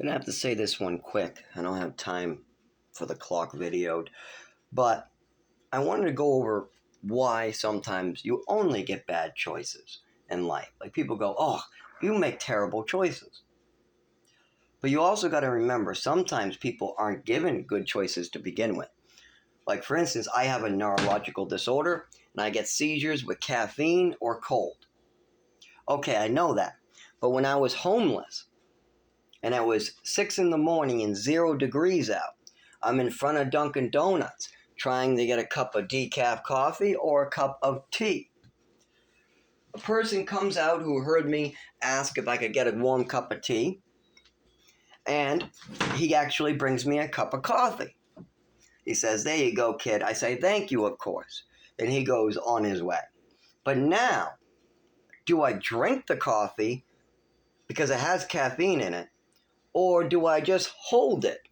I'm gonna have to say this one quick. I don't have time for the clock videoed, but I wanted to go over why sometimes you only get bad choices in life. Like people go, "Oh, you make terrible choices." But you also got to remember sometimes people aren't given good choices to begin with. Like for instance, I have a neurological disorder and I get seizures with caffeine or cold. Okay, I know that. But when I was homeless, and it was 6 in the morning and 0 degrees out. I'm in front of Dunkin' Donuts trying to get a cup of decaf coffee or a cup of tea. A person comes out who heard me ask if I could get a warm cup of tea, and he actually brings me a cup of coffee. He says, "There you go, kid." I say, "Thank you, of course." And he goes on his way. But now, do I drink the coffee because it has caffeine in it, or do I just hold it?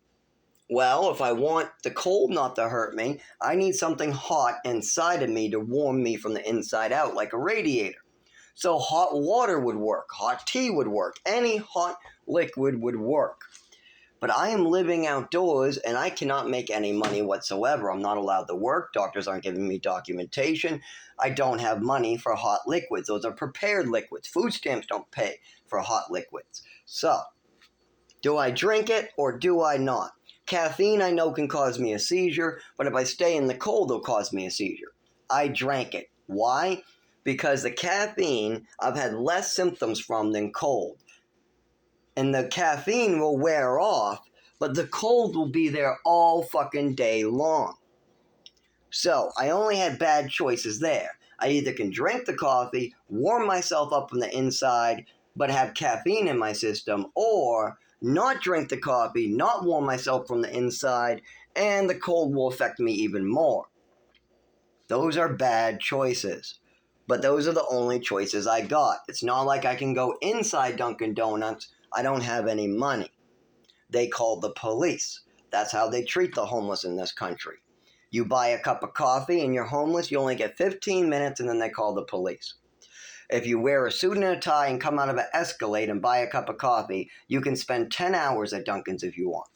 Well, if I want the cold not to hurt me, I need something hot inside of me to warm me from the inside out, like a radiator. So hot water would work, hot tea would work, any hot liquid would work. But I am living outdoors and I cannot make any money whatsoever. I'm not allowed to work. Doctors aren't giving me documentation. I don't have money for hot liquids. Those are prepared liquids. Food stamps don't pay for hot liquids. So, do I drink it or do I not? Caffeine I know can cause me a seizure, but if I stay in the cold, it'll cause me a seizure. I drank it. Why? Because the caffeine I've had less symptoms from than cold. And the caffeine will wear off, but the cold will be there all fucking day long. So I only had bad choices there. I either can drink the coffee, warm myself up from the inside, but have caffeine in my system, or not drink the coffee, not warm myself from the inside, and the cold will affect me even more. Those are bad choices. But those are the only choices I got. It's not like I can go inside Dunkin' Donuts. I don't have any money. They call the police. That's how they treat the homeless in this country. You buy a cup of coffee and you're homeless, you only get 15 minutes and then they call the police. If you wear a suit and a tie and come out of an Escalade and buy a cup of coffee, you can spend 10 hours at Dunkin's if you want.